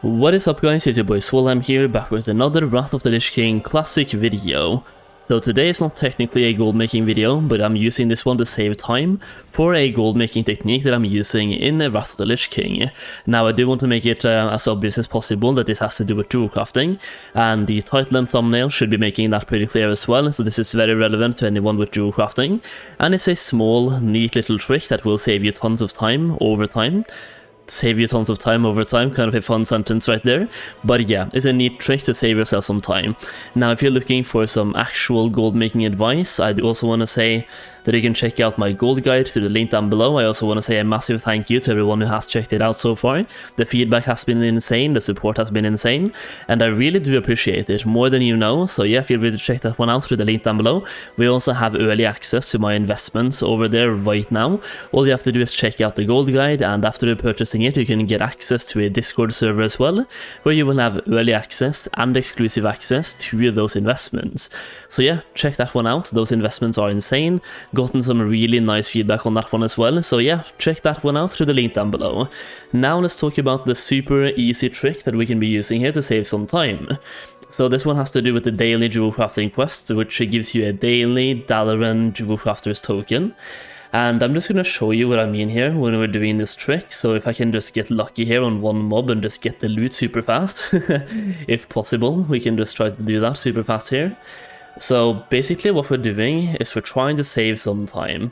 What is up guys, it's your boy Solheim here, back with another Wrath of the Lich King Classic video. So today is not technically a gold making video, but I'm using this one to save time for a gold making technique that I'm using in Wrath of the Lich King. Now I do want to make it as obvious as possible that this has to do with jewelcrafting, and the title and thumbnail should be making that pretty clear as well, so this is very relevant to anyone with jewelcrafting, and it's a small, neat little trick that will save you tons of time over time. Save you tons of time over time, kind of a fun sentence right there, but yeah, it's a neat trick to save yourself some time. Now if you're looking for some actual gold making advice, I do also want to say that you can check out my gold guide through the link down below. I also want to say a massive thank you to everyone who has checked it out so far. The feedback has been insane, the support has been insane, and I really do appreciate it, more than you know. So yeah, feel free to check that one out through the link down below. We also have early access to my investments over there right now. All you have to do is check out the gold guide, and after purchasing it you can get access to a Discord server as well, where you will have early access and exclusive access to those investments. So yeah, check that one out. Those investments are insane. Gotten some really nice feedback on that one as well, so yeah, check that one out through the link down below. Now let's talk about the super easy trick that we can be using here to save some time. So this one has to do with the daily jewelcrafting quest, which gives you a daily Dalaran Jewelcrafters token. And I'm just going to show you what I mean here when we're doing this trick. So if I can just get lucky here on one mob and just get the loot super fast, if possible, we can just try to do that super fast here. So basically what we're doing is we're trying to save some time.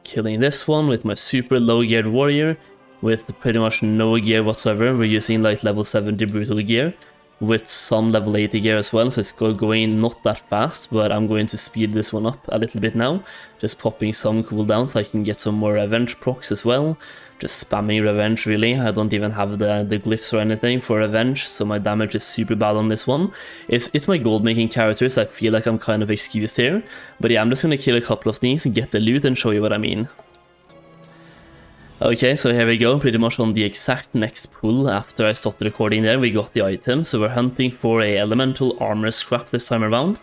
Killing this one with my super low geared warrior with pretty much no gear whatsoever. We're using like level 70 brutal gear with some level 80 gear as well, so it's going not that fast, but I'm going to speed this one up a little bit now, just popping some cooldowns so I can get some more revenge procs as well. Just spamming revenge really. I don't even have the glyphs or anything for revenge, so my damage is super bad on this one. It's my gold making characters, so I feel like I'm kind of excused here, but yeah, I'm just gonna kill a couple of these and get the loot and show you what I mean. Okay, so here we go, pretty much on the exact next pull after I stopped recording there, we got the item. So we're hunting for a elemental armor scrap this time around.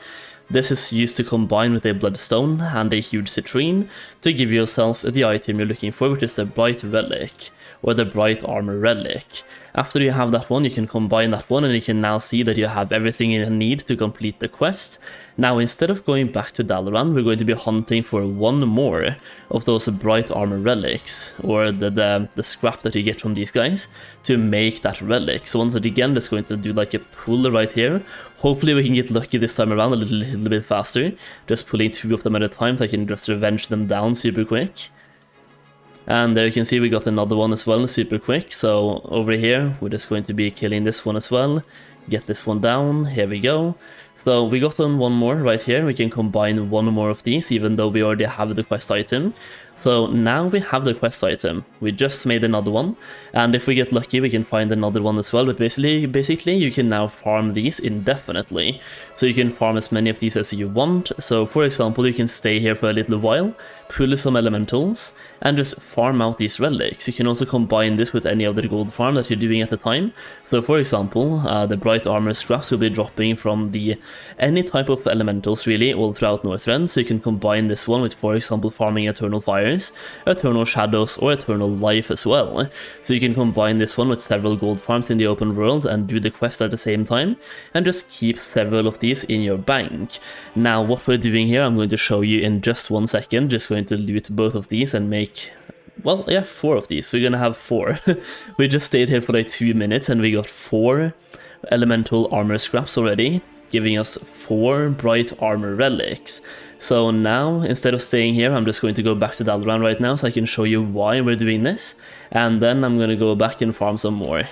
This is used to combine with a bloodstone and a huge citrine to give yourself the item you're looking for, which is the bright relic, or the bright armor relic. After you have that one, you can combine that one and you can now see that you have everything you need to complete the quest. Now instead of going back to Dalaran, we're going to be hunting for one more of those bright armor relics, or the scrap that you get from these guys, to make that relic. So once again, just going to do like a pull right here. Hopefully we can get lucky this time around a little bit faster, just pulling two of them at a time so I can just revenge them down super quick. And there you can see we got another one as well, super quick. So over here, we're just going to be killing this one as well. Get this one down, here we go. So we got on one more right here, we can combine one more of these, even though we already have the quest item. So now we have the quest item, we just made another one, and if we get lucky we can find another one as well, but basically you can now farm these indefinitely. So you can farm as many of these as you want. So for example, you can stay here for a little while, pull some elementals, and just farm out these relics. You can also combine this with any other gold farm that you're doing at the time. So for example, the bright armor scraps will be dropping from any type of elementals really all throughout Northrend, so you can combine this one with, for example, farming eternal fires, eternal shadows, or eternal life as well. So you can combine this one with several gold farms in the open world and do the quest at the same time, and just keep several of these in your bank. Now what we're doing here, I'm going to show you in just 1 second. Just going to loot both of these and make, well, yeah, 4 of these. We're gonna have 4. We just stayed here for like 2 minutes and we got 4 elemental armor scraps already, giving us 4 bright armor relics. So now, instead of staying here, I'm just going to go back to Dalaran right now so I can show you why we're doing this, and then I'm going to go back and farm some more.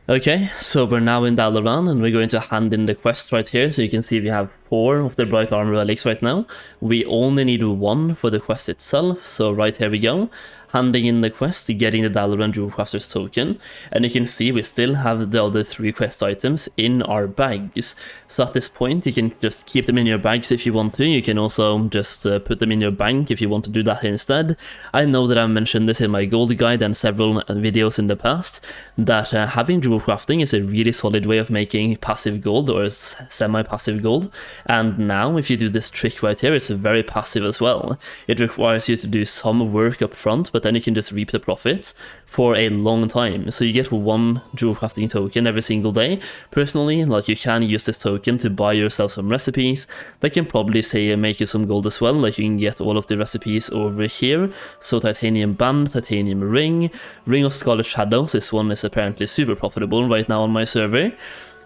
Okay, so we're now in Dalaran and we're going to hand in the quest right here, so you can see we have 4 of the bright armor relics right now. We only need 1 for the quest itself, so right here we go. Handing in the quest, getting the Dalaran Jewelcrafters token, and you can see we still have the other 3 quest items in our bags. So at this point you can just keep them in your bags if you want to. You can also just put them in your bank if you want to do that instead. I know that I've mentioned this in my gold guide and several videos in the past, that having jewelcrafting is a really solid way of making passive gold, or semi-passive gold, And now, if you do this trick right here, it's very passive as well. It requires you to do some work up front, but then you can just reap the profit for a long time. So you get 1 jewelcrafting token every single day. Personally, like, you can use this token to buy yourself some recipes that can probably say make you some gold as well. Like, you can get all of the recipes over here. So titanium band, titanium ring, ring of scarlet shadows. This one is apparently super profitable right now on my server.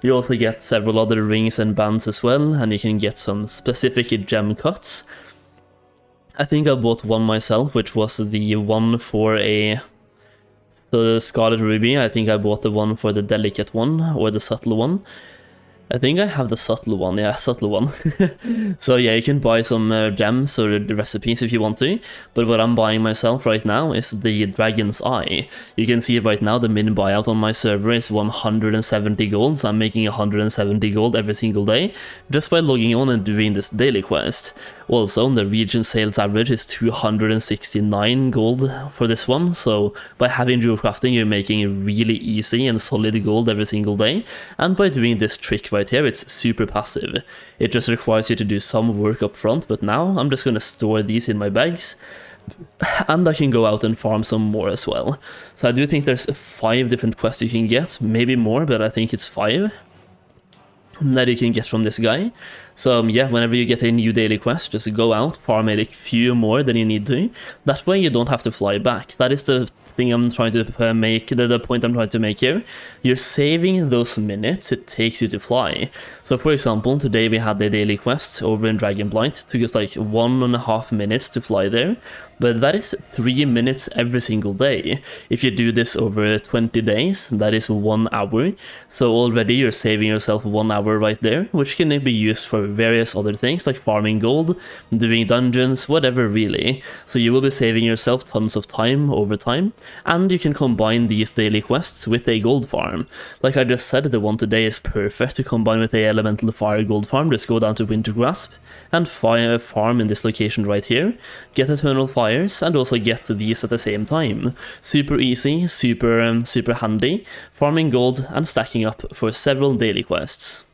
You also get several other rings and bands as well, and you can get some specific gem cuts. I think I bought one myself, which was the one for the Scarlet Ruby. I think I bought the one for the delicate one, or the subtle one. I think I have the subtle one, yeah, subtle one. So yeah, you can buy some gems or the recipes if you want to, but what I'm buying myself right now is the Dragon's Eye. You can see right now the min buyout on my server is 170 gold, so I'm making 170 gold every single day, just by logging on and doing this daily quest. Also, the region sales average is 269 gold for this one, so by having jewelcrafting you're making really easy and solid gold every single day, and by doing this trick right here, it's super passive. It just requires you to do some work up front, but now I'm just going to store these in my bags, and I can go out and farm some more as well. So I do think there's 5 different quests you can get, maybe more, but I think it's 5 that you can get from this guy. So yeah, whenever you get a new daily quest, just go out, farm a few more than you need to. That way you don't have to fly back. That is the thing I'm trying to make, the point I'm trying to make here. You're saving those minutes it takes you to fly. So for example, today we had a daily quest over in Dragonblight. It took us like 1.5 minutes to fly there, but that is 3 minutes every single day. If you do this over 20 days, that is 1 hour. So already you're saving yourself 1 hour right there, which can be used for various other things like farming gold, doing dungeons, whatever really. So you will be saving yourself tons of time over time, and you can combine these daily quests with a gold farm. Like I just said, the one today is perfect to combine with a elemental fire gold farm. Just go down to Wintergrasp and farm in this location right here, get eternal fires, and also get these at the same time. Super easy, super handy, farming gold and stacking up for several daily quests.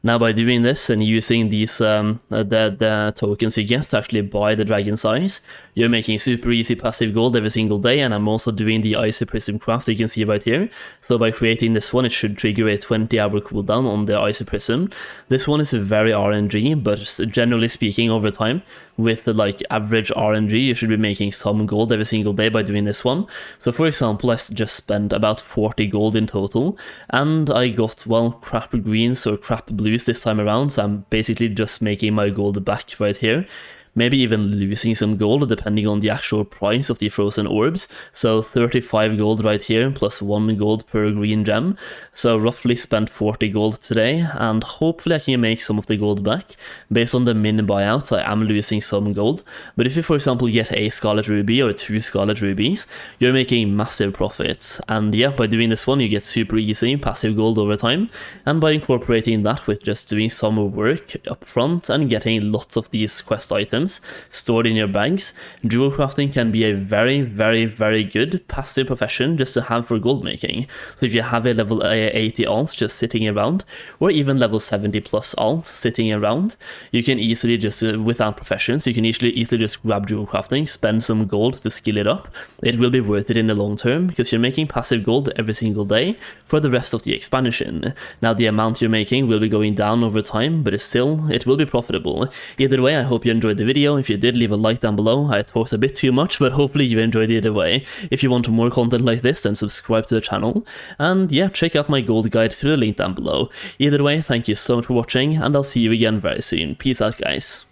Now by doing this and using these the tokens you get to actually buy the Dragon's Eyes, you're making super easy passive gold every single day, and I'm also doing the Icy Prism craft you can see right here. So by creating this one, it should trigger a 20-hour cooldown on the Icy Prism. This one is very RNG, but generally speaking over time, with like average RNG, you should be making some gold every single day by doing this one. So for example, I just spent about 40 gold in total, and I got, well, crap greens or crap blues this time around, so I'm basically just making my gold back right here. Maybe even losing some gold depending on the actual price of the frozen orbs. So 35 gold right here, plus 1 gold per green gem. So roughly spent 40 gold today, and hopefully I can make some of the gold back. Based on the min buyouts, I am losing some gold. But if you, for example, get a Scarlet Ruby or 2 Scarlet Rubies, you're making massive profits. And yeah, by doing this one, you get super easy passive gold over time. And by incorporating that with just doing some work up front and getting lots of these quest items stored in your bags, jewelcrafting can be a very, very, very good passive profession just to have for gold making. So if you have a level 80 alt just sitting around, or even level 70 plus alt sitting around, you can easily just, without professions, you can easily just grab jewelcrafting, spend some gold to skill it up. It will be worth it in the long term, because you're making passive gold every single day for the rest of the expansion. Now the amount you're making will be going down over time, but it will be profitable. Either way, I hope you enjoyed the video. If you did, leave a like down below. I talked a bit too much, but hopefully you enjoyed either way. If you want more content like this, then subscribe to the channel. And yeah, check out my gold guide through the link down below. Either way, thank you so much for watching, and I'll see you again very soon. Peace out, guys.